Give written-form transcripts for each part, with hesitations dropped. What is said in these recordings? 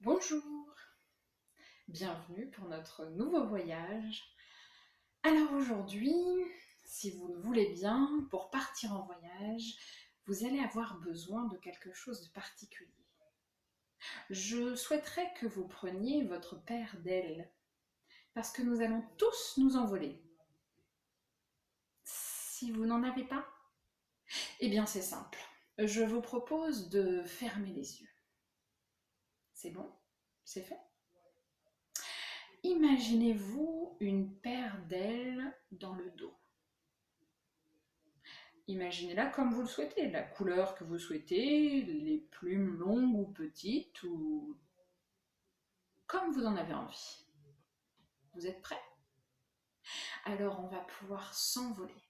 Bonjour, bienvenue pour notre nouveau voyage. Alors aujourd'hui, si vous le voulez bien, pour partir en voyage, vous allez avoir besoin de quelque chose de particulier. Je souhaiterais que vous preniez votre paire d'ailes, parce que nous allons tous nous envoler. Si vous n'en avez pas, eh bien c'est simple. Je vous propose de fermer les yeux. C'est bon? C'est fait? Imaginez-vous une paire d'ailes dans le dos. Imaginez-la comme vous le souhaitez, la couleur que vous souhaitez, les plumes longues ou petites, ou comme vous en avez envie. Vous êtes prêts? Alors on va pouvoir s'envoler.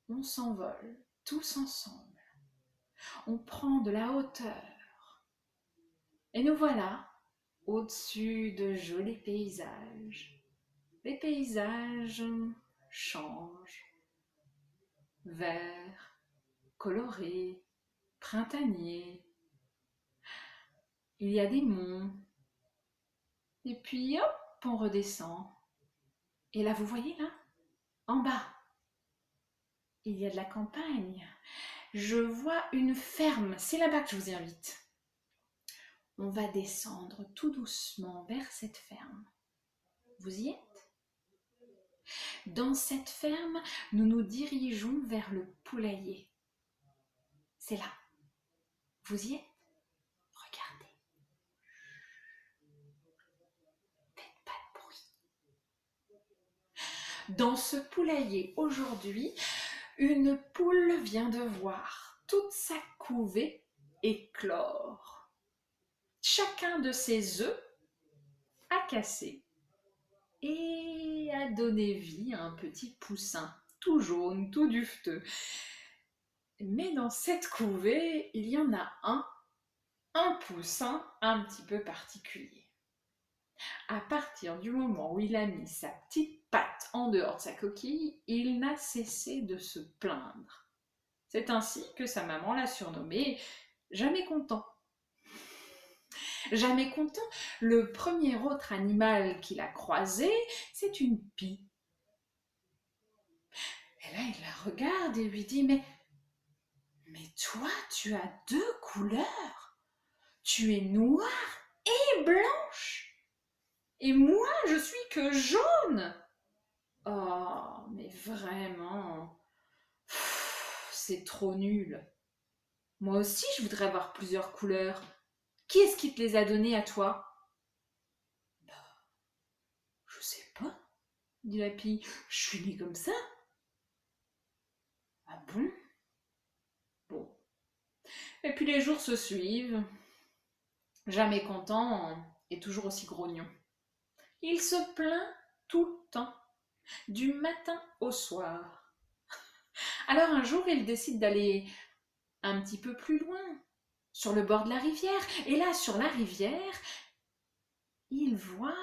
On s'envole tous ensemble. On prend de la hauteur. Et nous voilà au-dessus de jolis paysages. Les paysages changent. Vert, coloré, printanier. Il y a des monts. Et puis hop, on redescend. Et là, vous voyez là, en bas, il y a de la campagne. Je vois une ferme. C'est là-bas que je vous invite. On va descendre tout doucement vers cette ferme. Vous y êtes? Dans cette ferme, nous nous dirigeons vers le poulailler. C'est là. Vous y êtes? Regardez. Faites pas de bruit. Dans ce poulailler, aujourd'hui, une poule vient de voir toute sa couvée éclore. Chacun de ses œufs a cassé et a donné vie à un petit poussin, tout jaune, tout duveteux. Mais dans cette couvée, il y en a un poussin un petit peu particulier. À partir du moment où il a mis sa petite patte en dehors de sa coquille, il n'a cessé de se plaindre. C'est ainsi que sa maman l'a surnommé Jamais content. Jamais content, le premier autre animal qu'il a croisé, c'est une pie. Et là, il la regarde et lui dit, mais toi, tu as deux couleurs. Tu es noire et blanche. Et moi, je suis que jaune. Oh, mais vraiment, c'est trop nul. Moi aussi, je voudrais avoir plusieurs couleurs. Qui est-ce qui te les a données à toi? Bah, je sais pas, dit la pie. Je suis née comme ça. Ah bon? Bon. Et puis les jours se suivent. Jamais content et toujours aussi grognon. Il se plaint tout le temps, du matin au soir. Alors un jour, il décide d'aller un petit peu plus loin, sur le bord de la rivière. Et là, sur la rivière, il voit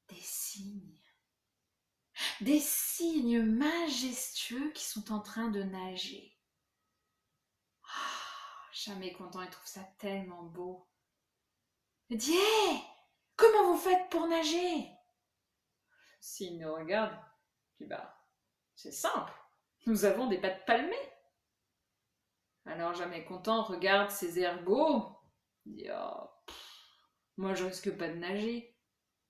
des cygnes. Des cygnes majestueux qui sont en train de nager. Ah, jamais content, il trouve ça tellement beau. Il dit, hé, comment vous faites pour nager? Cygne nous regarde, puis c'est simple, nous avons des pattes palmées. Alors jamais content regarde ses ergots, il dit, oh, moi je risque pas de nager,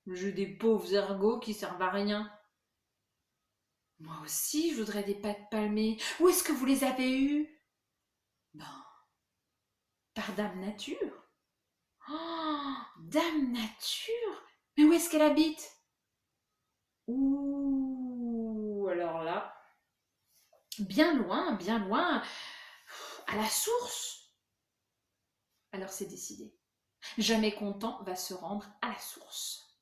j'ai des pauvres ergots qui servent à rien. Moi aussi je voudrais des pattes palmées, où est-ce que vous les avez eues? Par Dame Nature. Oh, Dame Nature? Mais où est-ce qu'elle habite? Ouh, alors là, bien loin, à la source. Alors c'est décidé. Jamais content va se rendre à la source.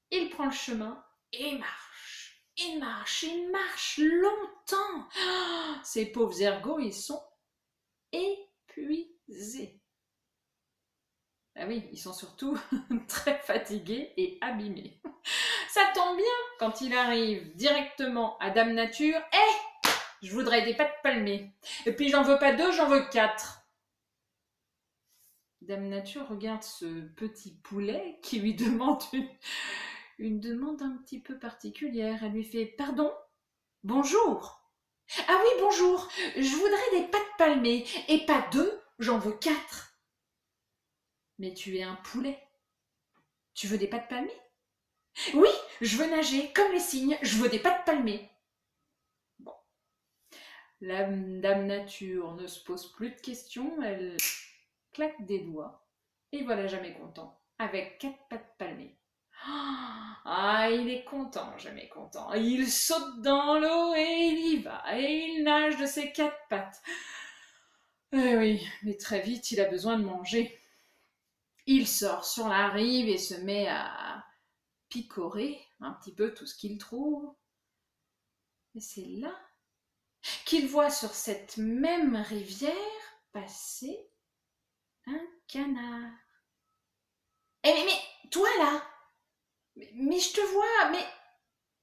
Il prend le chemin et marche. Il marche longtemps. Oh, ces pauvres ergots, ils sont épuisés. Ah oui, ils sont surtout très fatigués et abîmés. Ça tombe bien quand il arrive directement à Dame Nature. Je voudrais des pattes palmées. Et puis j'en veux pas deux, j'en veux quatre. Dame Nature regarde ce petit poulet qui lui demande une demande un petit peu particulière. Elle lui fait « Pardon? Bonjour !»« Ah oui, bonjour, je voudrais des pâtes palmées, et pas 2, j'en veux 4. »« Mais tu es un poulet. Tu veux des pâtes palmées? »« Oui, je veux nager, comme les cygnes, je veux des pâtes palmées. » Bon, la Dame Nature ne se pose plus de questions, elle claque des doigts, et voilà Jamais Content, avec 4 pattes palmées. Ah, il est content, Jamais Content. Il saute dans l'eau et il y va, et il nage de ses 4 pattes. Eh oui, mais très vite, il a besoin de manger. Il sort sur la rive et se met à picorer un petit peu tout ce qu'il trouve. Et c'est là qu'il voit sur cette même rivière passer un canard. Eh mais toi là, mais je te vois, mais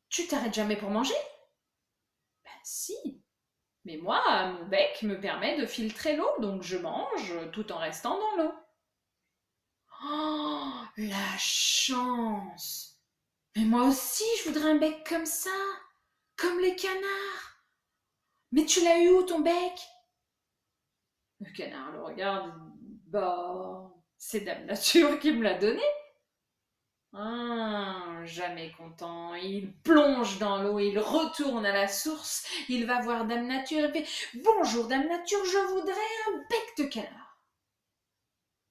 tu t'arrêtes jamais pour manger? Ben si, mais moi, mon bec me permet de filtrer l'eau, donc je mange tout en restant dans l'eau. Oh, la chance! Mais moi aussi, je voudrais un bec comme ça, comme les canards. Mais tu l'as eu où ton bec? Le canard le regarde, bah, c'est Dame Nature qui me l'a donné. Ah, Jamais Content, il plonge dans l'eau, il retourne à la source, il va voir Dame Nature et fait « Bonjour Dame Nature, je voudrais un bec de canard. »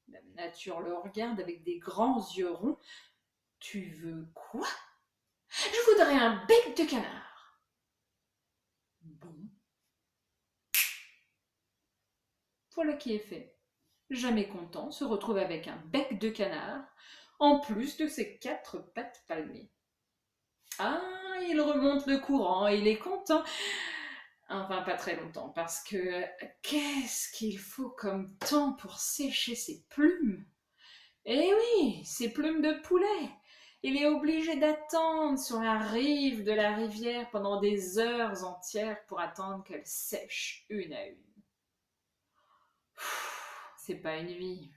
Dame Nature le regarde avec des grands yeux ronds. « Tu veux quoi? »« Je voudrais un bec de canard. » Bon, voilà qui est fait. Jamais Content se retrouve avec un bec de canard, en plus de ses 4 pattes palmées. Ah, il remonte le courant, il est content. Enfin, pas très longtemps, parce que qu'est-ce qu'il faut comme temps pour sécher ses plumes? Eh oui, ses plumes de poulet. Il est obligé d'attendre sur la rive de la rivière pendant des heures entières pour attendre qu'elles sèchent une à une. C'est pas une vie.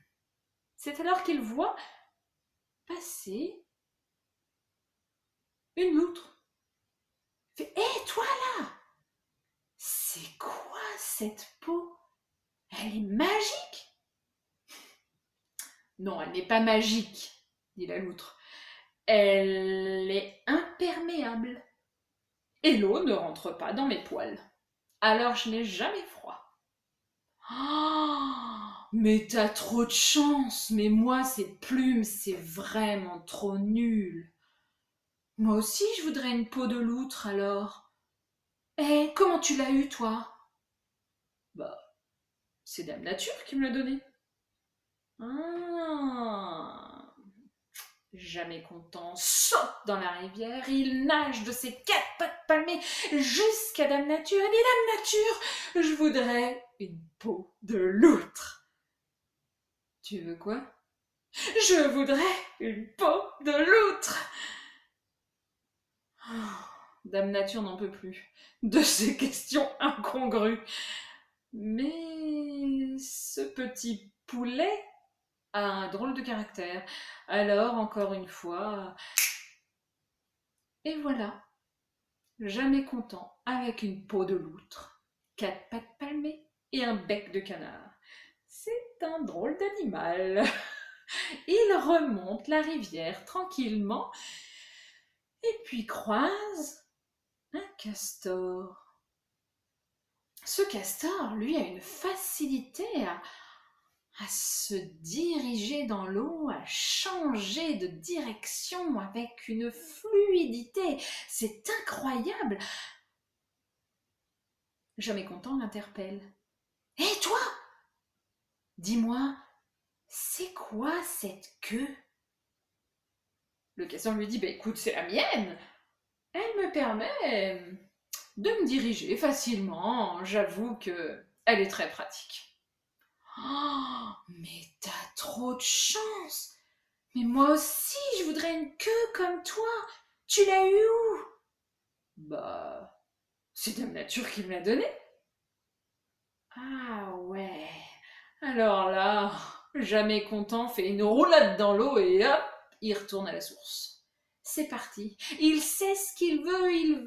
C'est alors qu'il voit passer une loutre. Il fait « Hé, toi là! C'est quoi cette peau? Elle est magique! » Non, elle n'est pas magique, dit la loutre. Elle est imperméable. Et l'eau ne rentre pas dans mes poils. Alors je n'ai jamais froid. Oh, mais t'as trop de chance. Mais moi, ces plumes, c'est vraiment trop nul. Moi aussi, je voudrais une peau de loutre alors. Eh, comment tu l'as eu, toi? Bah, c'est Dame Nature qui me l'a donné. Ah, Jamais Content saute dans la rivière, il nage de ses 4 pattes palmées jusqu'à Dame Nature et dit « Dame Nature, je voudrais une peau de loutre. » Tu veux quoi? Je voudrais une peau de loutre. Dame Nature n'en peut plus de ces questions incongrues. Mais ce petit poulet a un drôle de caractère. Alors, encore une fois, et voilà, Jamais Content avec une peau de loutre, 4 pattes palmées et un bec de canard. C'est un drôle d'animal. Il remonte la rivière tranquillement et puis croise un castor. Ce castor, lui, a une facilité à se diriger dans l'eau, à changer de direction avec une fluidité. C'est incroyable. Jamais Content l'interpelle. « Hé, toi! Dis-moi, c'est quoi cette queue? » Le castor lui dit « Bah écoute, c'est la mienne. Elle me permet de me diriger facilement. J'avoue que elle est très pratique. » Oh, mais t'as trop de chance! Mais moi aussi, je voudrais une queue comme toi. Tu l'as eu où? Bah, c'est Dame Nature qui me l'a donnée. Ah ouais. Alors là, Jamais content fait une roulade dans l'eau et hop, il retourne à la source. C'est parti. Il sait ce il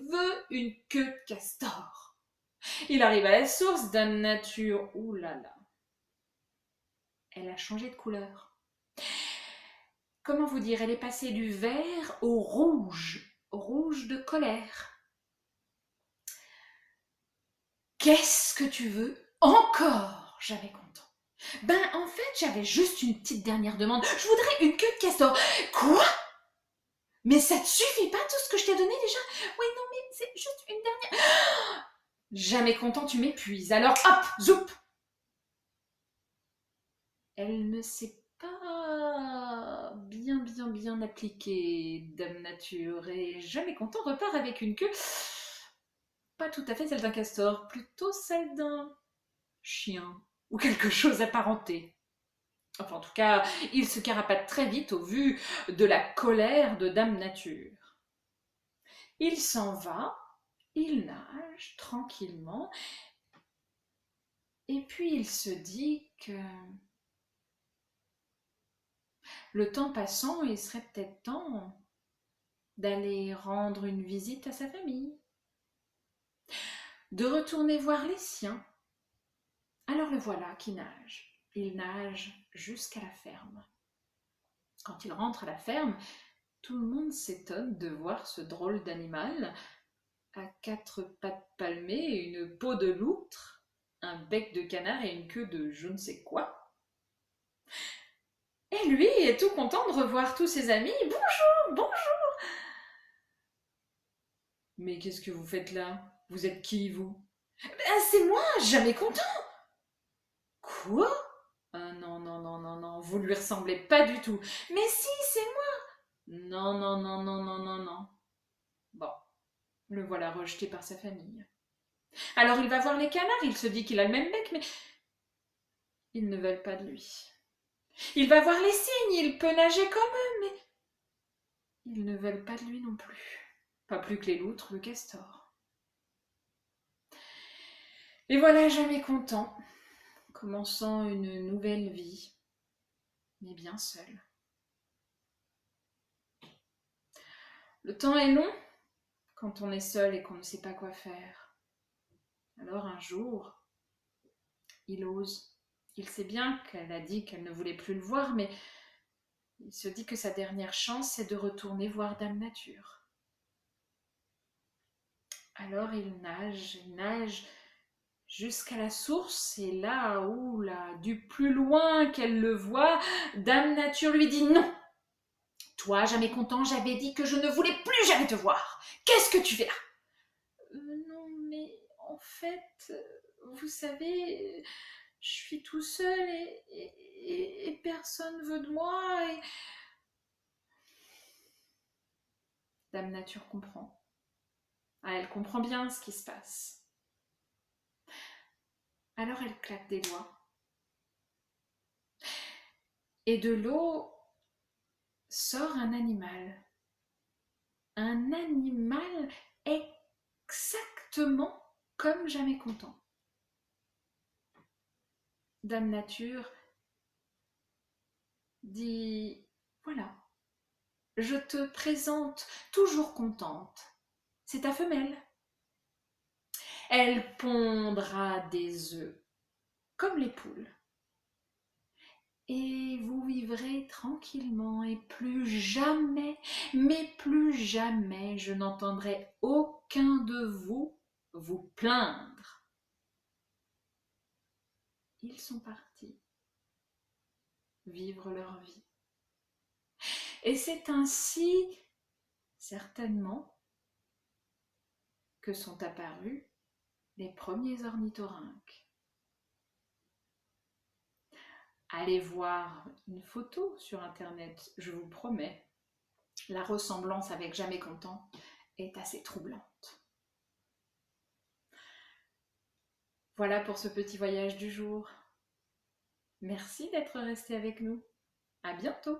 veut une queue de castor. Il arrive à la source, Dame Nature, ouh là là, elle a changé de couleur. Comment vous dire, elle est passée du vert au rouge de colère. Qu'est-ce que tu veux encore? Jamais content. Ben, en fait, j'avais juste une petite dernière demande. Je voudrais une queue de castor. Quoi? Mais ça te suffit pas tout ce que je t'ai donné déjà? Oui, non, mais c'est juste une dernière. Jamais content, tu m'épuises. Alors, hop, zoup! Elle ne s'est pas bien appliquée, Dame Nature, et jamais content repart avec une queue pas tout à fait celle d'un castor, plutôt celle d'un chien ou quelque chose apparenté. Enfin, en tout cas, il se carapate très vite au vu de la colère de Dame Nature. Il s'en va, il nage tranquillement, et puis il se dit que le temps passant, il serait peut-être temps d'aller rendre une visite à sa famille, de retourner voir les siens. Alors le voilà qui nage. Il nage jusqu'à la ferme. Quand il rentre à la ferme, tout le monde s'étonne de voir ce drôle d'animal à 4 pattes palmées, une peau de loutre, un bec de canard et une queue de je ne sais quoi. Et lui est tout content de revoir tous ses amis. Bonjour, bonjour. Mais qu'est-ce que vous faites là? Vous êtes qui, vous? Ben, c'est moi, jamais content. Quoi? Ah non, non, non, non, non, vous lui ressemblez pas du tout. Mais si, c'est moi. Non, non, non, non, non, non, non. Bon, le voilà rejeté par sa famille. Alors il va voir les canards, il se dit qu'il a le même bec, mais ils ne veulent pas de lui. Il va voir les cygnes, il peut nager comme eux, mais ils ne veulent pas de lui non plus. Pas plus que les loutres, le castor. Et voilà, jamais content, commençant une nouvelle vie, mais bien seul. Le temps est long quand on est seul et qu'on ne sait pas quoi faire. Alors un jour, il ose. Il sait bien qu'elle a dit qu'elle ne voulait plus le voir, mais il se dit que sa dernière chance, c'est de retourner voir Dame Nature. Alors il nage jusqu'à la source, et là, là, du plus loin qu'elle le voit, Dame Nature lui dit non. Toi, jamais content, j'avais dit que je ne voulais plus jamais te voir. Qu'est-ce que tu fais là? Non, mais en fait, vous savez, je suis tout seul et personne veut de moi. Et... Dame Nature comprend. Ah, elle comprend bien ce qui se passe. Alors elle claque des doigts. Et de l'eau sort un animal. Un animal exactement comme jamais content. Dame Nature dit voilà, je te présente toujours contente. C'est ta femelle. Elle pondra des œufs comme les poules. Et vous vivrez tranquillement et plus jamais, mais plus jamais, je n'entendrai aucun de vous vous plaindre. Ils sont partis vivre leur vie. Et c'est ainsi, certainement, que sont apparus les premiers ornithorynques. Allez voir une photo sur internet, je vous promets, la ressemblance avec Jamais Content est assez troublante. Voilà pour ce petit voyage du jour. Merci d'être resté avec nous. À bientôt.